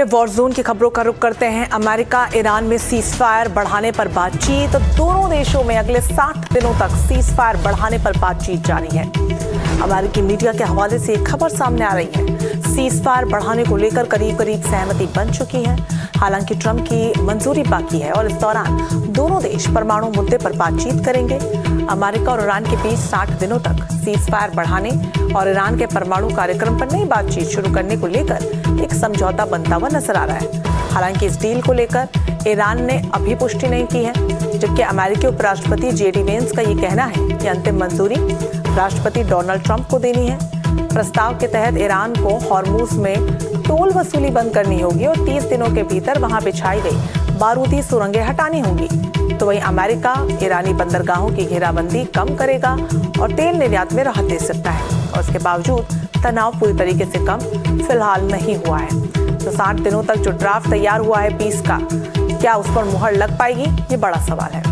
War zone की खबरों का रुख करते हैं। अमेरिका ईरान में सीजफायर बढ़ाने पर बातचीत। दोनों देशों में अगले 60 दिनों तक सीजफायर बढ़ाने पर बातचीत जारी है। अमेरिकी मीडिया के हवाले से एक खबर सामने आ रही है। सीजफायर बढ़ाने को लेकर करीब सहमति बन चुकी है। हालांकि ट्रंप की मंजूरी बाकी है और इस दौरान दोनों देश परमाणु मुद्दे पर बातचीत करेंगे। अमेरिका और ईरान के बीच 60 दिनों तक सीजफायर बढ़ाने और ईरान के परमाणु कार्यक्रम पर नई बातचीत शुरू करने को लेकर एक समझौता बनता हुआ नजर आ रहा है। हालांकि इस डील को लेकर ईरान ने अभी पुष्टि नहीं की है, जबकि अमेरिकी उपराष्ट्रपति जेडी वेंस का ये कहना है कि अंतिम मंजूरी राष्ट्रपति डोनाल्ड ट्रंप को देनी है। प्रस्ताव के तहत ईरान को हॉर्मुज में टोल वसूली बंद करनी होगी और 30 दिनों के भीतर वहां बिछाई गई बारूदी सुरंगें हटानी होंगी। तो वहीं अमेरिका ईरानी बंदरगाहों की घेराबंदी कम करेगा और तेल निर्यात में राहत दे सकता है। और इसके बावजूद तनाव पूरी तरीके से कम फिलहाल नहीं हुआ है। तो 60 दिनों तक जो ड्राफ्ट तैयार हुआ है पीस का, क्या उस पर मुहर लग पाएगी, ये बड़ा सवाल है।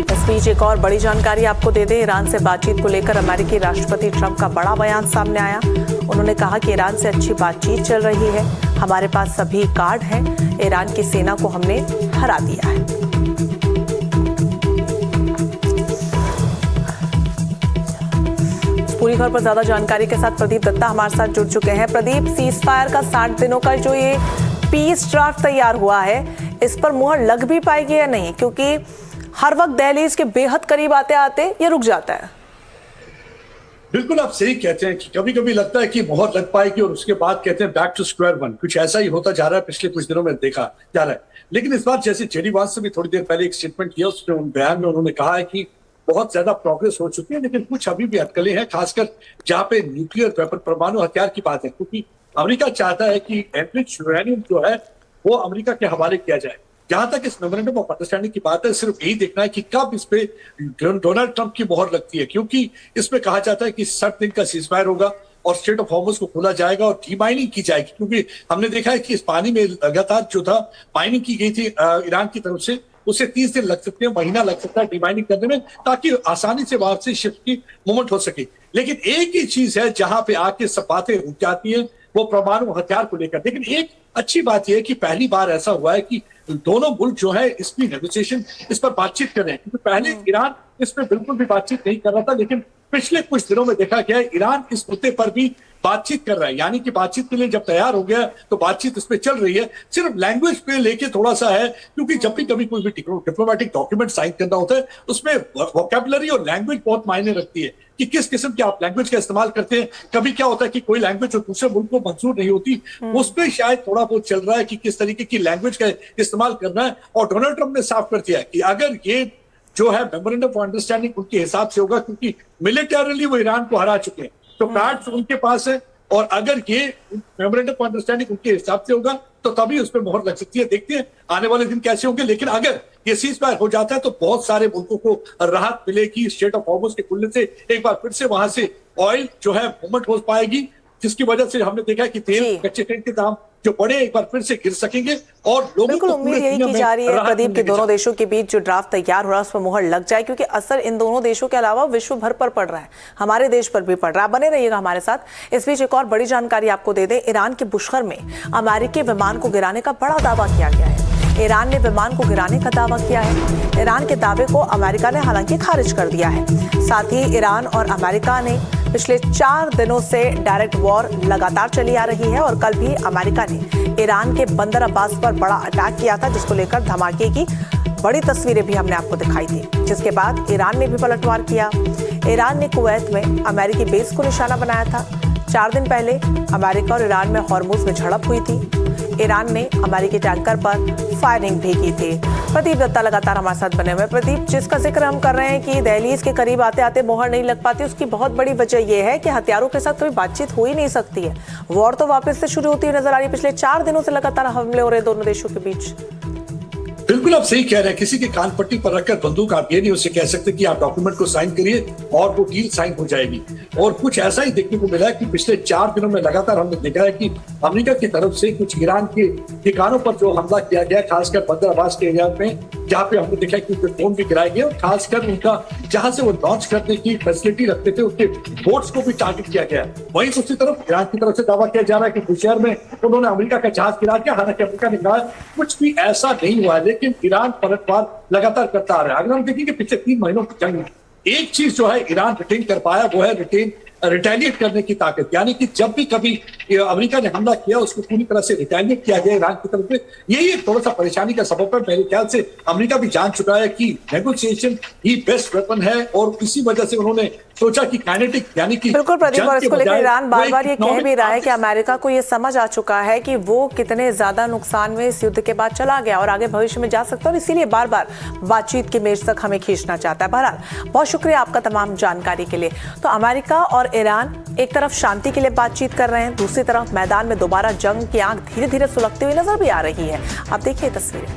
इस बीच एक और बड़ी जानकारी आपको दे दें। ईरान से बातचीत को लेकर अमेरिकी राष्ट्रपति ट्रंप का बड़ा बयान सामने आया। उन्होंने कहा कि ईरान से अच्छी बातचीत चल रही है, हमारे पास सभी कार्ड हैं, ईरान की सेना को हमने हरा दिया है। पूरी खबर पर ज्यादा जानकारी के साथ प्रदीप दत्ता हमारे साथ जुड़ चुके हैं। प्रदीप, सीजफायर का 60 दिनों का जो ये पीस ड्राफ्ट तैयार हुआ है, इस पर मुहर लग भी पाएगी या नहीं? क्योंकि हर वक्त दहलीज के बेहद करीब आते आते ये रुक जाता है। बिल्कुल आप सही कहते हैं कि कभी कभी लगता है कि मुहर लग पाएगी और उसके बाद कहते हैं बैक टू स्क्वायर वन। कुछ ऐसा ही होता जा रहा है, पिछले कुछ दिनों में देखा जा रहा है। लेकिन इस बार जैसे जेडी वांस से भी थोड़ी देर पहले एक स्टेटमेंट किया, उसमें उन बयान में उन्होंने कहा है कि बहुत ज्यादा प्रोग्रेस हो चुकी है, लेकिन कुछ अभी भी अटकलें हैं, खासकर जहां पे न्यूक्लियर वेपन परमाणु हथियार की बात है। क्योंकि अमेरिका चाहता है कि एनरिच्ड यूरेनियम जो है वो अमेरिका के हवाले किया जाए। जहां तक इस मेमोरेंडम ऑफ अंडरस्टैंडिंग की बात है, सिर्फ यही देखना है कि कब इस पे डोनाल्ड ट्रंप की मोहर लगती है। क्योंकि इसमें कहा जाता है कि 60 दिन का सीजफायर होगा और स्ट्रेट ऑफ हॉर्मुज को खोला जाएगा और डीमाइनिंग की जाएगी। क्योंकि हमने देखा है कि इस पानी में लगातार जो था माइनिंग की गई थी ईरान की तरफ से, उसे 30 दिन लग सकते हैं, महीना लग सकता है डीमाइनिंग करने में, ताकि आसानी से वहां से शिप की मूवमेंट हो सके। लेकिन एक ही चीज है जहां पे आके सब बातें रुक जाती है, वो परमाणु हथियार को लेकर। लेकिन एक अच्छी बात यह है कि पहली बार ऐसा हुआ है कि दोनों मुल्क जो है इसकी नेगोशिएशन, इस पर बातचीत कर रहे हैं। क्योंकि पहले ईरान इस पर बिल्कुल भी बातचीत नहीं कर रहा था, लेकिन पिछले कुछ दिनों में देखा गया है ईरान इस मुद्दे पर भी बातचीत कर रहा है। यानी कि बातचीत के लिए जब तैयार हो गया तो बातचीत इस पे चल रही है। सिर्फ लैंग्वेज पे लेके थोड़ा सा है, क्योंकि जब भी कभी कोई भी डिप्लोमेटिक डॉक्यूमेंट साइन करना होता है, उसमें वोकैबुलरी और लैंग्वेज बहुत मायने रखती है कि किस किस्म के आप लैंग्वेज का इस्तेमाल करते हैं। कभी क्या होता है कि कोई लैंग्वेज जो दूसरे मुल्क को मंजूर नहीं होती, उस पर शायद थोड़ा बहुत चल रहा है कि किस तरीके की लैंग्वेज का इस्तेमाल करना है। और डोनाल्ड ट्रंप ने साफ कर दिया कि अगर ये जो है मेमोरेंडम ऑफ अंडरस्टैंडिंग उनके हिसाब से होगा, क्योंकि मिलिटरीली वो ईरान को हरा चुके हैं, तो कार्ड्स उनके पास है, और अगर ये मेमोरेंडम ऑफ अंडरस्टैंडिंग उनके हिसाब से होगा तो तभी उस पर मोहर लग सकती है। देखते हैं आने वाले दिन कैसे होंगे। लेकिन अगर ये सीजफायर हो जाता है तो बहुत सारे मुल्कों को राहत मिलेगी। स्ट्रेट ऑफ हॉर्मुज के खुलने से एक बार फिर से वहां से ऑयल जो है मूवमेंट हो पाएगी, जिसकी वजह से हमने देखा कि तेल, कच्चे तेल के दाम जो बढ़े एक बार फिर से गिर सकेंगे और लोगों को उम्मीद यही की जा रही है प्रदीप के दोनों देशों के बीच जो ड्राफ्ट तैयार हो रहा है उस पर मुहर लग जाए, क्योंकि असर इन दोनों देशों के अलावा विश्व भर पर पड़ रहा है, हमारे देश पर भी पड़ रहा है। बने रहिएगा हमारे साथ। इस बीच एक और बड़ी जानकारी आपको दे दें। ईरान के बुशहर में अमेरिकी विमान को गिराने का बड़ा दावा किया गया है। ईरान ने विमान को गिराने का दावा किया है। ईरान के दावे को अमेरिका ने हालांकि खारिज कर दिया है। साथ ही ईरान और अमेरिका ने पिछले 4 दिनों से डायरेक्ट वॉर लगातार चली आ रही है और कल भी अमेरिका ने ईरान के बंदर अब्बास पर बड़ा अटैक किया था, जिसको लेकर धमाके की बड़ी तस्वीरें भी हमने आपको दिखाई थी, जिसके बाद ईरान ने भी पलटवार किया। ईरान ने कुवैत में अमेरिकी बेस को निशाना बनाया था। 4 दिन पहले अमेरिका और ईरान में हॉर्मुज में झड़प हुई थी। ईरान ने अमेरिकी टैंकर पर फायरिंग भी की थी। प्रदीप दत्ता लगातार हमारे साथ बने हुए। प्रदीप, जिसका जिक्र हम कर रहे हैं कि दहलीज के करीब आते आते मोहर नहीं लग पाती, उसकी बहुत बड़ी वजह यह है कि हथियारों के साथ कभी बातचीत हो ही नहीं सकती है। वॉर तो वापस से शुरू होती है नजर आ रही है। पिछले 4 दिनों से लगातार हमले हो रहे दोनों देशों के बीच। बिल्कुल आप सही कह रहे हैं। किसी के कान पट्टी पर रखकर बंदूक आप ये नहीं उससे कह सकते कि आप डॉक्यूमेंट को साइन करिए और वो डील साइन हो जाएगी। और कुछ ऐसा ही देखने को मिला है कि पिछले 4 दिनों में लगातार हमने देखा है कि अमेरिका की तरफ से कुछ ईरान के ठिकानों पर जो हमला किया गया, खासकर बंदर अब्बास के एरिया में, जहाँ पे हमने देखा कि ड्रोन भी गिराए गए और खासकर उनका जहां से वो लॉन्च करने की फैसिलिटी रखते थे उसके बोट्स को भी टारगेट किया गया। वहीं दूसरी तरफ ईरान की तरफ से दावा किया जा रहा है कि बुशहर में उन्होंने अमेरिका का जहाज गिरा दिया। हालांकि अमेरिका ने कहा कुछ भी ऐसा नहीं हुआ है, लेकिन ईरान पलटवार लगातार करता आ रहा है। अगर हम देखेंगे पिछले 3 महीनों की जंग में एक चीज जो है ईरान रिटेन कर पाया, वो है रिटेलिएट करने की ताकत। यानी कि जब भी कभी अमेरिका ने हमला किया उसको पूरी तरह से रिटेलिएट किया गया ईरान की तरफ से। यही एक थोड़ा सा परेशानी का सबब है। मेरे ख्याल से अमेरिका भी जान चुका है कि नेगोशिएशन ही बेस्ट वेपन है और इसी वजह से उन्होंने सोचा कि काइनेटिक यानी कि बिल्कुल प्रदीप, और इसको लेकर ईरान बार बार ये कह भी रहा है कि अमेरिका को ये समझ आ चुका है कि वो कितने ज्यादा नुकसान में इस युद्ध के बाद चला गया और आगे भविष्य में जा सकता है, और इसीलिए बार बार बातचीत की मेज तक हमें खींचना चाहता है। बहरहाल बहुत शुक्रिया आपका तमाम जानकारी के लिए। तो अमेरिका और ईरान एक तरफ शांति के लिए बातचीत कर रहे हैं, दूसरी तरफ मैदान में दोबारा जंग की आंख धीरे धीरे सुलगती हुई नजर भी आ रही है। आप देखिए तस्वीरें।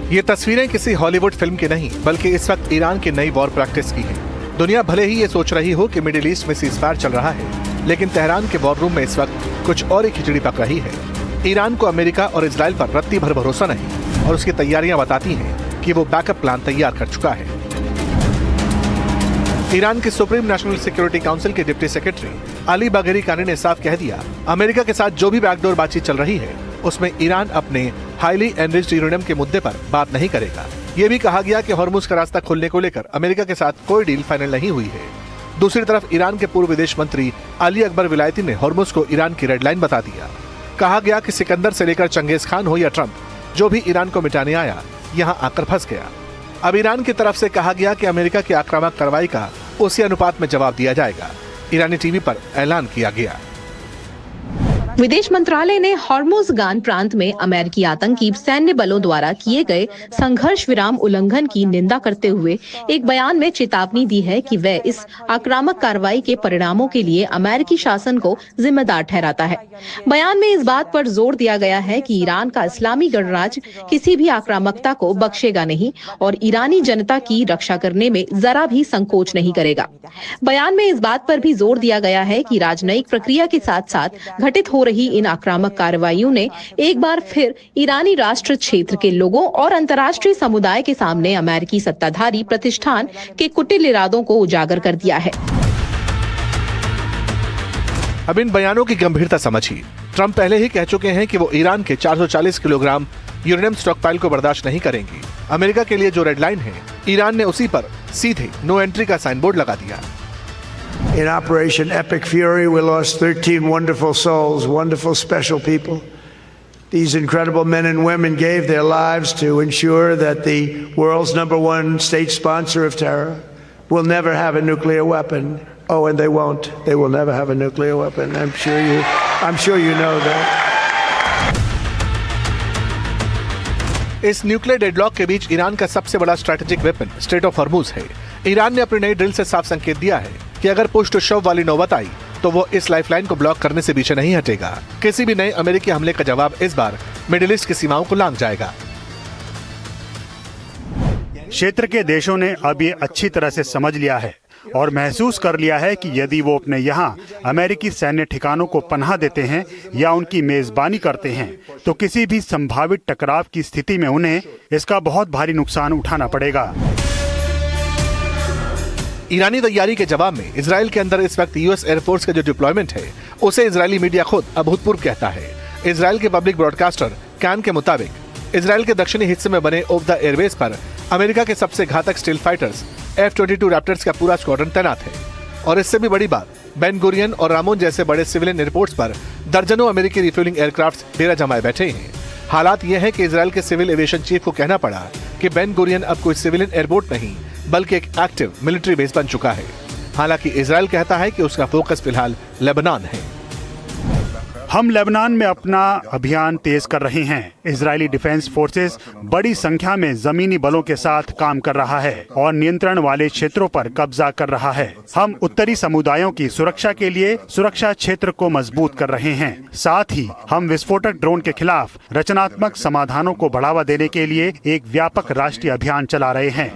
ये तस्वीरें किसी हॉलीवुड फिल्म की नहीं बल्कि इस वक्त ईरान की नई वॉर प्रैक्टिस की है। दुनिया भले ही ये सोच रही हो कि मिडिल ईस्ट में सीजफायर चल रहा है, लेकिन तेहरान के वॉर रूम में इस वक्त कुछ और ही खिचड़ी पक रही है। ईरान को अमेरिका और इजराइल पर रत्ती भर भरोसा नहीं और उसकी तैयारियां बताती हैं कि वो बैकअप प्लान तैयार कर चुका है। ईरान के सुप्रीम नेशनल सिक्योरिटी काउंसिल के डिप्टी सेक्रेटरी अली बाघेरी कानी ने साफ कह दिया, अमेरिका के साथ जो भी बैकडोर बातचीत चल रही है उसमें ईरान अपने हाईली एनरिच्ड यूरेनियम के मुद्दे पर बात नहीं करेगा। ये भी कहा गया कि हॉर्मुज का रास्ता खोलने को लेकर अमेरिका के साथ कोई डील फाइनल नहीं हुई है। दूसरी तरफ ईरान के पूर्व विदेश मंत्री अली अकबर विलायती ने हॉर्मुज को ईरान की रेड लाइन बता दिया। कहा गया कि सिकंदर से लेकर चंगेज खान हो या ट्रंप, जो भी ईरान को मिटाने आया यहाँ आकर फंस गया। अब ईरान की तरफ से कहा गया कि अमेरिका की आक्रामक कार्रवाई का उसी अनुपात में जवाब दिया जाएगा। ईरानी टीवी पर ऐलान किया गया। विदेश मंत्रालय ने हॉर्मुज़गान प्रांत में अमेरिकी आतंकी सैन्य बलों द्वारा किए गए संघर्ष विराम उल्लंघन की निंदा करते हुए एक बयान में चेतावनी दी है कि वह इस आक्रामक कार्रवाई के परिणामों के लिए अमेरिकी शासन को जिम्मेदार ठहराता है। बयान में इस बात पर जोर दिया गया है कि ईरान का इस्लामी गणराज्य किसी भी आक्रामकता को बख्शेगा नहीं और ईरानी जनता की रक्षा करने में जरा भी संकोच नहीं करेगा। बयान में इस बात पर भी जोर दिया गया है कि राजनयिक प्रक्रिया के साथ साथ घटित हो रही इन आक्रामक कार्रवाइयों ने एक बार फिर ईरानी राष्ट्र क्षेत्र के लोगों और अंतर्राष्ट्रीय समुदाय के सामने अमेरिकी सत्ताधारी प्रतिष्ठान के कुटिल इरादों को उजागर कर दिया है। अब इन बयानों की गंभीरता समझिए। ट्रंप पहले ही कह चुके हैं कि वो ईरान के 440 किलोग्राम यूरेनियम स्टॉकपाइल को बर्दाश्त नहीं करेंगे। अमेरिका के लिए जो रेड लाइन है, ईरान ने उसी पर सीधे नो एंट्री का साइन बोर्ड लगा दिया। In Operation Epic Fury, we lost 13 wonderful souls, wonderful special people. These incredible men and women gave their lives to ensure that the world's #1 state sponsor of terror will never have a nuclear weapon. Oh, and they won't. They will never have a nuclear weapon. I'm sure you know that. इस nuclear deadlock के बीच Iran का सबसे बड़ा strategic weapon straight of Hormuz है। Iran ने अपनी नई drill से साफ संकेत दिया है कि अगर पुश टू शव वाली नौबत आई तो वो इस लाइफलाइन को ब्लॉक करने से पीछे नहीं हटेगा। किसी भी नए अमेरिकी हमले का जवाब इस बार मिडिल ईस्ट की सीमाओं को लांघ जाएगा। क्षेत्र के देशों ने अब ये अच्छी तरह से समझ लिया है और महसूस कर लिया है कि यदि वो अपने यहाँ अमेरिकी सैन्य ठिकानों को पनाह देते हैं या उनकी मेजबानी करते हैं तो किसी भी संभावित टकराव की स्थिति में उन्हें इसका बहुत भारी नुकसान उठाना पड़ेगा। ईरानी तैयारी के जवाब में इजराइल के अंदर इस वक्त यूएस एयरफोर्स का जो डिप्लॉयमेंट है उसे इजरायली मीडिया खुद अभूतपूर्व कहता है। इजराइल के पब्लिक ब्रॉडकास्टर कैन के मुताबिक इजराइल के दक्षिणी हिस्से में बने ओफ द एयरवेज पर अमेरिका के सबसे घातक स्टील फाइटर्स F-22 रैप्टर्स का पूरा स्क्वाड्रन तैनात है। और इससे भी बड़ी बात, बेन गुरियन और रामोन जैसे बड़े सिविलियन एयरपोर्ट्स पर दर्जनों अमेरिकी रिफ्यूलिंग एयरक्राफ्ट डेरा जमाए बैठे हैं। हालात यह है कि इजराइल के सिविल एविएशन चीफ को कहना पड़ा कि बेन गुरियन अब कोई सिविलियन एयरपोर्ट नहीं बल्कि एक एक्टिव मिलिट्री बेस बन चुका है। हालांकि इजराइल कहता है कि उसका फोकस फिलहाल लेबनान है। हम लेबनान में अपना अभियान तेज कर रहे हैं। इजरायली डिफेंस फोर्सेस बड़ी संख्या में जमीनी बलों के साथ काम कर रहा है और नियंत्रण वाले क्षेत्रों पर कब्जा कर रहा है। हम उत्तरी समुदायों की सुरक्षा के लिए सुरक्षा क्षेत्र को मजबूत कर रहे हैं। साथ ही हम विस्फोटक ड्रोन के खिलाफ रचनात्मक समाधानों को बढ़ावा देने के लिए एक व्यापक राष्ट्रीय अभियान चला रहे हैं।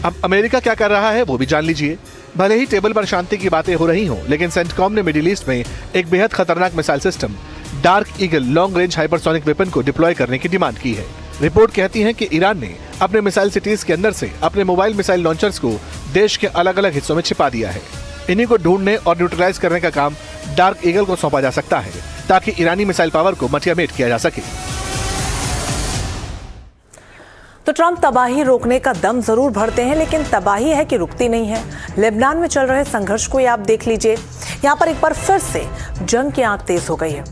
अब अमेरिका क्या कर रहा है वो भी जान लीजिए। भले ही टेबल पर शांति की बातें हो रही हों, लेकिन सेंटकॉम ने मिडिल ईस्ट में एक बेहद खतरनाक missile system dark eagle long range hypersonic weapon को डिप्लॉय करने की डिमांड की है। रिपोर्ट कहती है कि ईरान ने अपने मिसाइल सिटीज के अंदर से अपने मोबाइल मिसाइल लॉन्चर्स को देश के अलग अलग हिस्सों में छिपा दिया है। इन्हीं को ढूंढने और न्यूट्रलाइज करने का काम डार्क ईगल को सौंपा जा सकता है, ताकि ईरानी मिसाइल पावर को मटियामेट किया जा सके। तो ट्रंप तबाही रोकने का दम जरूर भरते हैं, लेकिन तबाही है कि रुकती नहीं है। लेबनान में चल रहे संघर्ष को आप देख लीजिए। यहाँ पर एक बार फिर से जंग की आंख तेज हो गई है।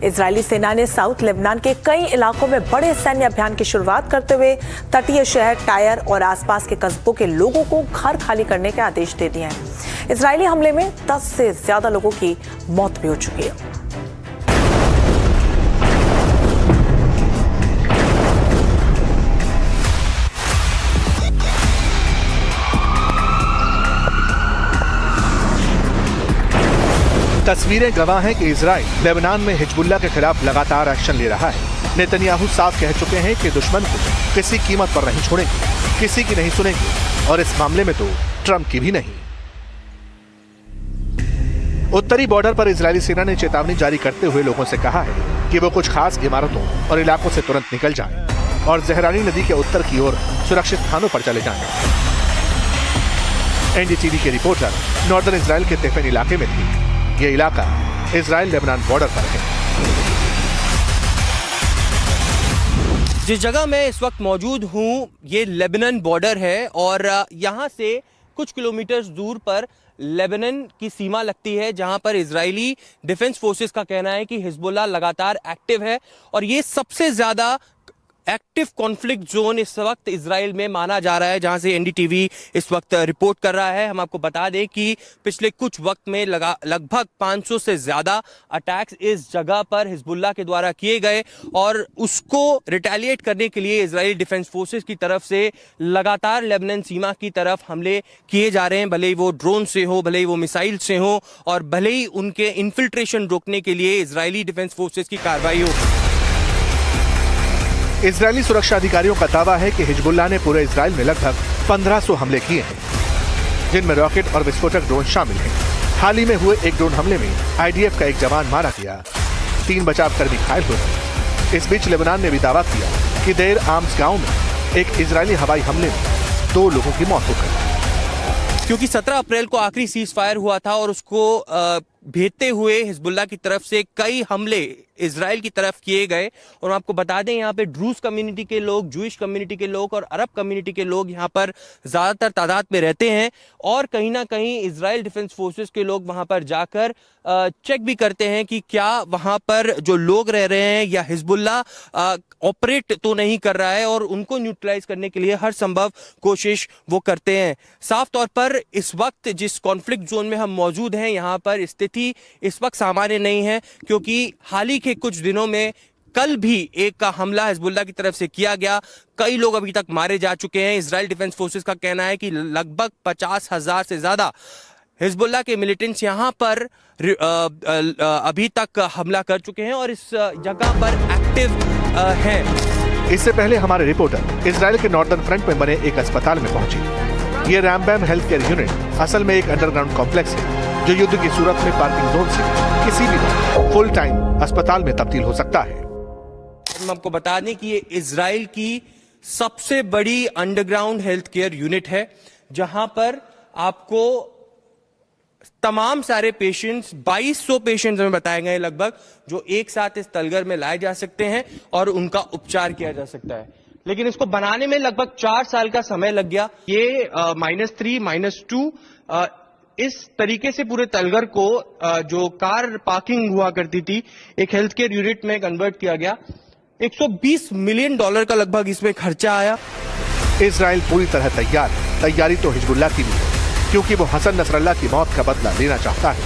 इजरायली सेना ने साउथ लेबनान के कई इलाकों में बड़े सैन्य अभियान की शुरुआत करते हुए तटीय शहर टायर और आसपास के कस्बों के लोगों को घर खाली करने के आदेश दे दिए हैं। इजरायली हमले में 10 से ज्यादा लोगों की मौत भी हो चुकी है। तस्वीरें गवाह हैं कि इजराइल लेबनान में हिजबुल्लाह के खिलाफ लगातार एक्शन ले रहा है। नेतन्याहू साफ कह चुके हैं कि दुश्मन को किसी कीमत पर नहीं छोड़ेंगे, किसी की नहीं सुनेंगे, और इस मामले में तो ट्रंप की भी नहीं। उत्तरी बॉर्डर पर इजरायली सेना ने चेतावनी जारी करते हुए लोगों से कहा है कि वो कुछ खास इमारतों और इलाकों से तुरंत निकल जाएं और जहरानी नदी के उत्तर की ओर सुरक्षित स्थानों पर चले जाएं। एनडीटीवी के रिपोर्टर नॉर्दर्न इजराइल के तेफेन इलाके में थे। ये इलाका इजराइल लेबनान बॉर्डर पर है। जिस जगह मैं इस वक्त मौजूद हूँ ये लेबनान बॉर्डर है और यहाँ से कुछ किलोमीटर दूर पर लेबनान की सीमा लगती है, जहां पर इजरायली डिफेंस फोर्सेस का कहना है कि हिजबुल्लाह लगातार एक्टिव है और ये सबसे ज्यादा एक्टिव कॉन्फ्लिक्ट जोन इस वक्त इजराइल में माना जा रहा है, जहां से एनडीटीवी इस वक्त रिपोर्ट कर रहा है। हम आपको बता दें कि पिछले कुछ वक्त में लगभग 500 से ज्यादा अटैक्स इस जगह पर हिजबुल्लाह के द्वारा किए गए और उसको रिटेलिएट करने के लिए इजरायली डिफेंस फोर्सेस की तरफ से लगातार लेबनान सीमा की तरफ हमले किए जा रहे हैं, भले ही वो ड्रोन से हो, भले ही वो मिसाइल से हो और भले ही उनके इन्फिल्ट्रेशन रोकने के लिए इजरायली डिफेंस फोर्सेस की कार्रवाई हो। इजरायली सुरक्षा अधिकारियों का दावा है कि हिजबुल्लाह ने पूरे इजराइल में लगभग 1500 हमले किए हैं, जिनमें रॉकेट और विस्फोटक ड्रोन शामिल हैं। हाल ही में हुए एक ड्रोन हमले में आईडीएफ का एक जवान मारा गया, 3 बचावकर्मी घायल हुए। इस बीच लेबनान ने भी दावा किया कि देर आर्म्स गांव में एक इजरायली हवाई हमले में 2 लोगों की मौत हो गई। क्योंकि 17 अप्रैल को आखिरी सीज फायर हुआ था और उसको भेजते हुए हिजबुल्लाह की तरफ से कई हमले इजराइल की तरफ किए गए। और आपको बता दें यहाँ पे ड्रूज कम्युनिटी के लोग, जूइश कम्युनिटी के लोग और अरब कम्युनिटी के लोग यहाँ पर ज़्यादातर तादाद में रहते हैं और कहीं ना कहीं इजराइल डिफेंस फोर्सेस के लोग वहाँ पर जाकर चेक भी करते हैं कि क्या वहाँ पर जो लोग रह रहे हैं या हिजबुल्लाह ऑपरेट तो नहीं कर रहा है, और उनको न्यूट्रलाइज करने के लिए हर संभव कोशिश वो करते हैं। साफ तौर पर इस वक्त जिस कॉन्फ्लिक्ट जोन में हम मौजूद हैं यहाँ पर स्थिति इस वक्त सामान्य नहीं है, क्योंकि हाल ही के कुछ दिनों में कल भी एक हमला हिजबुल्लाह की तरफ से किया गया, कई लोग अभी तक मारे जा चुके हैं। इजराइल डिफेंस फोर्सेस का कहना है कि लगभग 50,000 से ज्यादा हिजबुल्लाह के मिलिटेंट्स यहां पर अभी तक हमला कर चुके हैं और इस जगह पर एक्टिव हैं। इससे पहले हमारे रिपोर्टर इजराइल के नॉर्दर्न फ्रंट में बने एक अस्पताल में पहुंचे। ये रैम्बैम हेल्थ केयर यूनिट असल में एक अंडरग्राउंड कॉम्प्लेक्स है जो युद्ध की सूरत में पार्किंग जोन से किसी भी वक्त फुल टाइम अस्पताल में तब्दील हो सकता है। हम आपको बता दें कि ये इजराइल की सबसे बड़ी अंडरग्राउंड हेल्थ केयर यूनिट है, जहां पर आपको तमाम सारे पेशेंट्स 2200 पेशेंट्स हमें बताए गए लगभग, जो एक साथ इस तलगर में लाए जा सकते हैं और उनका उपचार किया जा सकता है। लेकिन इसको बनाने में लगभग 4 साल का समय लग गया। ये -3 -2 इस तरीके से पूरे तलगर को जो कार पार्किंग हुआ करती थी एक हेल्थ केयर यूनिट में कन्वर्ट किया गया। $120 मिलियन का लगभग इसमें खर्चा आया। इजराइल पूरी तरह तैयार है। तैयारी तो हिजबुल्लाह की भी है। क्योंकि वो हसन नसरल्ला की मौत का बदला लेना चाहता है।